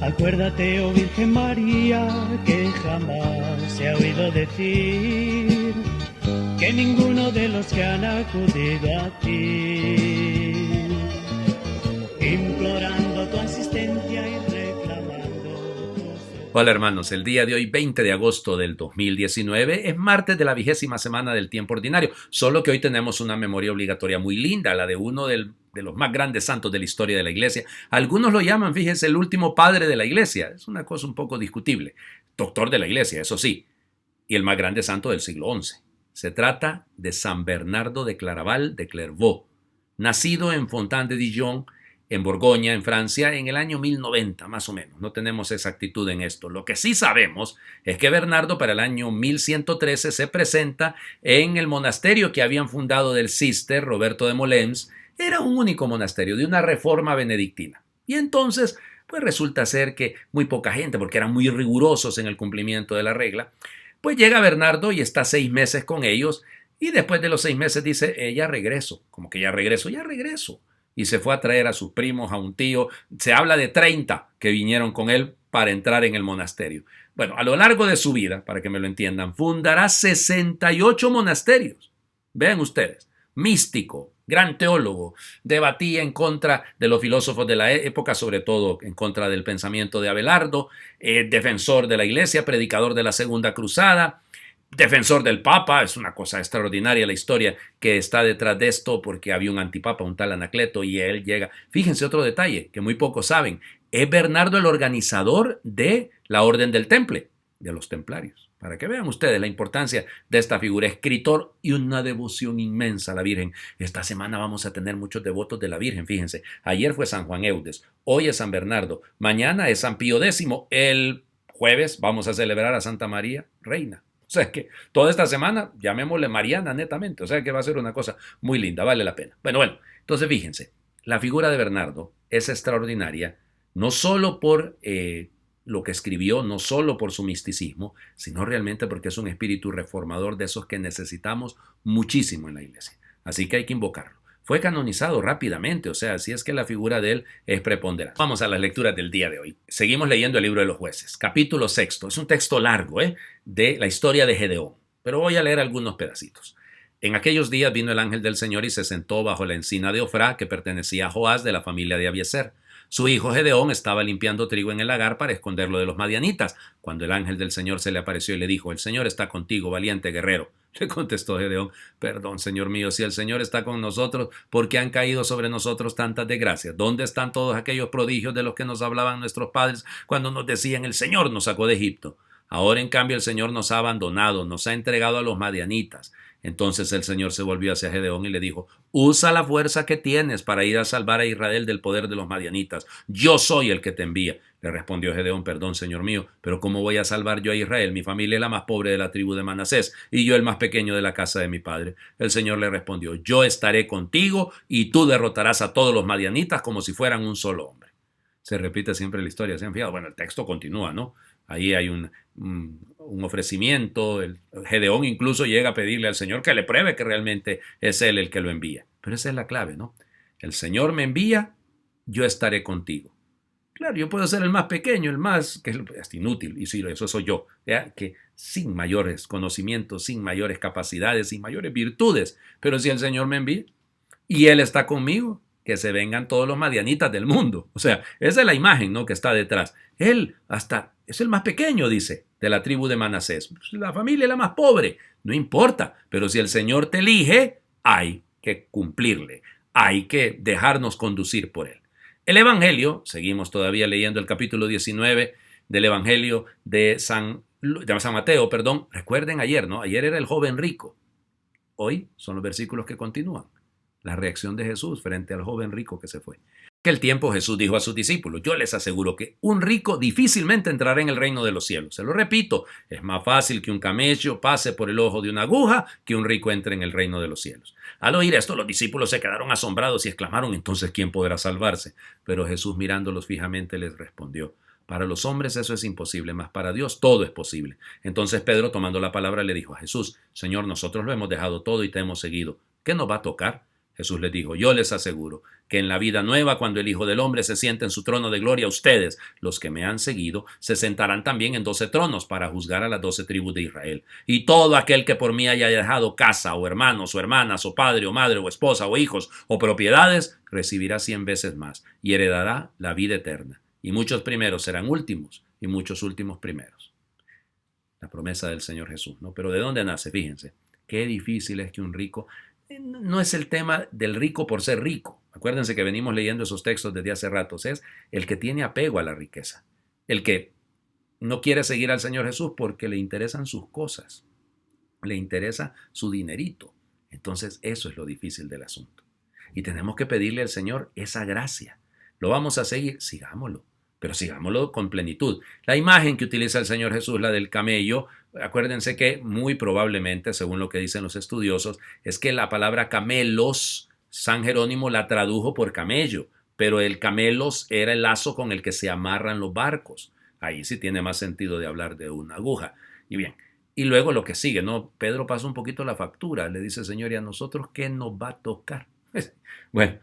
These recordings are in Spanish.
Acuérdate, oh Virgen María, que jamás se ha oído decir que ninguno de los que han acudido a ti, implorando tu asistencia y reclamando tu socorro. Hola hermanos, el día de hoy, 20 de agosto del 2019, es martes de la 20ª semana del tiempo ordinario, solo que hoy tenemos una memoria obligatoria muy linda, la de uno de los más grandes santos de la historia de la iglesia. Algunos lo llaman, fíjense, el último padre de la iglesia. Es una cosa un poco discutible. Doctor de la iglesia, eso sí. Y el más grande santo del siglo XI. Se trata de San Bernardo de Claraval de Clairvaux, nacido en Fontaine-de-Dijon, en Borgoña, en Francia, en el año 1090, más o menos. No tenemos exactitud en esto. Lo que sí sabemos es que Bernardo para el año 1113 se presenta en el monasterio que habían fundado del Cister Roberto de Molens. Era un único monasterio de una reforma benedictina. Y entonces, pues resulta ser que muy poca gente, porque eran muy rigurosos en el cumplimiento de la regla, pues llega Bernardo y está 6 meses con ellos y después de los 6 meses dice, ya regreso. Como que ya regreso. Y se fue a traer a sus primos, a un tío. Se habla de 30 que vinieron con él para entrar en el monasterio. Bueno, a lo largo de su vida, para que me lo entiendan, fundará 68 monasterios. Vean ustedes, místico, gran teólogo, debatía en contra de los filósofos de la época, sobre todo en contra del pensamiento de Abelardo, defensor de la iglesia, predicador de la Segunda Cruzada, defensor del Papa. Es una cosa extraordinaria la historia que está detrás de esto, porque había un antipapa, un tal Anacleto, y él llega. Fíjense otro detalle que muy pocos saben, es Bernardo el organizador de la Orden del Temple, de los templarios. Para que vean ustedes la importancia de esta figura, escritor y una devoción inmensa a la Virgen. Esta semana vamos a tener muchos devotos de la Virgen, fíjense. Ayer fue San Juan Eudes, hoy es San Bernardo, mañana es San Pío X, el jueves vamos a celebrar a Santa María Reina. O sea que toda esta semana, llamémosle Mariana netamente, o sea que va a ser una cosa muy linda, vale la pena. Bueno, entonces fíjense, la figura de Bernardo es extraordinaria, no solo por lo que escribió, no solo por su misticismo, sino realmente porque es un espíritu reformador de esos que necesitamos muchísimo en la iglesia. Así que hay que invocarlo. Fue canonizado rápidamente, o sea, así es que la figura de él es preponderante. Vamos a las lecturas del día de hoy. Seguimos leyendo el libro de los jueces, capítulo 6. Es un texto largo, de la historia de Gedeón, pero voy a leer algunos pedacitos. En aquellos días vino el ángel del Señor y se sentó bajo la encina de Ofrá, que pertenecía a Joás de la familia de Abiezer. Su hijo Gedeón estaba limpiando trigo en el lagar para esconderlo de los madianitas, cuando el ángel del Señor se le apareció y le dijo, el Señor está contigo, valiente guerrero. Le contestó Gedeón, perdón, Señor mío, si el Señor está con nosotros, ¿por qué han caído sobre nosotros tantas desgracias? ¿Dónde están todos aquellos prodigios de los que nos hablaban nuestros padres cuando nos decían, el Señor nos sacó de Egipto? Ahora, en cambio, el Señor nos ha abandonado, nos ha entregado a los madianitas. Entonces el Señor se volvió hacia Gedeón y le dijo, usa la fuerza que tienes para ir a salvar a Israel del poder de los madianitas. Yo soy el que te envía. Le respondió Gedeón, perdón, Señor mío, pero ¿cómo voy a salvar yo a Israel? Mi familia es la más pobre de la tribu de Manasés y yo el más pequeño de la casa de mi padre. El Señor le respondió, yo estaré contigo y tú derrotarás a todos los madianitas como si fueran un solo hombre. Se repite siempre la historia, ¿se han fijado? Bueno, el texto continúa, ¿no? Ahí hay un ofrecimiento. El Gedeón incluso llega a pedirle al Señor que le pruebe que realmente es Él el que lo envía. Pero esa es la clave, ¿no? El Señor me envía, yo estaré contigo. Claro, yo puedo ser el más pequeño, el más, que es inútil, y sí, eso soy yo, ¿ya? Que sin mayores conocimientos, sin mayores capacidades, sin mayores virtudes. Pero si el Señor me envía y Él está conmigo, que se vengan todos los madianitas del mundo. O sea, esa es la imagen, ¿no?, que está detrás. Él hasta es el más pequeño, dice, de la tribu de Manasés. La familia es la más pobre. No importa, pero si el Señor te elige, hay que cumplirle. Hay que dejarnos conducir por Él. El Evangelio, seguimos todavía leyendo el capítulo 19 del Evangelio de San Mateo, perdón. Recuerden ayer, ¿no? Ayer era el joven rico. Hoy son los versículos que continúan. La reacción de Jesús frente al joven rico que se fue. En aquel tiempo Jesús dijo a sus discípulos, yo les aseguro que un rico difícilmente entrará en el reino de los cielos. Se lo repito, es más fácil que un camello pase por el ojo de una aguja que un rico entre en el reino de los cielos. Al oír esto, los discípulos se quedaron asombrados y exclamaron, entonces, ¿quién podrá salvarse? Pero Jesús, mirándolos fijamente, les respondió, para los hombres eso es imposible, mas para Dios todo es posible. Entonces Pedro, tomando la palabra, le dijo a Jesús, Señor, nosotros lo hemos dejado todo y te hemos seguido. ¿Qué nos va a tocar? Jesús les dijo, yo les aseguro que en la vida nueva, cuando el Hijo del Hombre se siente en su trono de gloria, ustedes, los que me han seguido, se sentarán también en 12 tronos para juzgar a las 12 tribus de Israel. Y todo aquel que por mí haya dejado casa, o hermanos, o hermanas, o padre, o madre, o esposa, o hijos, o propiedades, recibirá 100 veces más, y heredará la vida eterna. Y muchos primeros serán últimos, y muchos últimos primeros. La promesa del Señor Jesús, ¿no? Pero ¿de dónde nace? Fíjense, qué difícil es que un rico... No es el tema del rico por ser rico. Acuérdense que venimos leyendo esos textos desde hace ratos. Es el que tiene apego a la riqueza. El que no quiere seguir al Señor Jesús porque le interesan sus cosas. Le interesa su dinerito. Entonces eso es lo difícil del asunto. Y tenemos que pedirle al Señor esa gracia. ¿Lo vamos a seguir? Sigámoslo. Pero sigámoslo con plenitud. La imagen que utiliza el Señor Jesús, la del camello, acuérdense que muy probablemente, según lo que dicen los estudiosos, es que la palabra camelos, San Jerónimo la tradujo por camello, pero el camelos era el lazo con el que se amarran los barcos. Ahí sí tiene más sentido de hablar de una aguja. Y bien, y luego lo que sigue, ¿no? Pedro pasa un poquito la factura, le dice, Señor, ¿y a nosotros qué nos va a tocar? Bueno,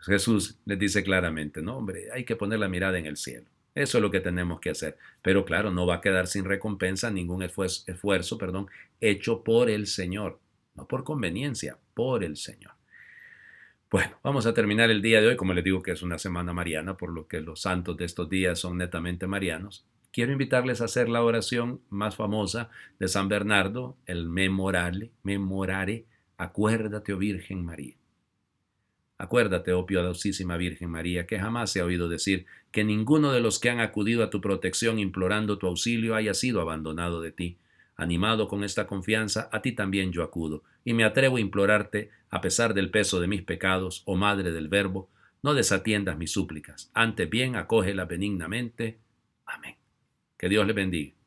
Jesús les dice claramente, no, hombre, hay que poner la mirada en el cielo. Eso es lo que tenemos que hacer. Pero claro, no va a quedar sin recompensa ningún esfuerzo, hecho por el Señor. No por conveniencia, por el Señor. Bueno, vamos a terminar el día de hoy. Como les digo que es una semana mariana, por lo que los santos de estos días son netamente marianos. Quiero invitarles a hacer la oración más famosa de San Bernardo, el memorare, acuérdate, oh Virgen María. Acuérdate, oh piadosísima Virgen María, que jamás se ha oído decir que ninguno de los que han acudido a tu protección implorando tu auxilio haya sido abandonado de ti. Animado con esta confianza, a ti también yo acudo, y me atrevo a implorarte, a pesar del peso de mis pecados, oh Madre del Verbo, no desatiendas mis súplicas, antes bien acógelas benignamente. Amén. Que Dios les bendiga.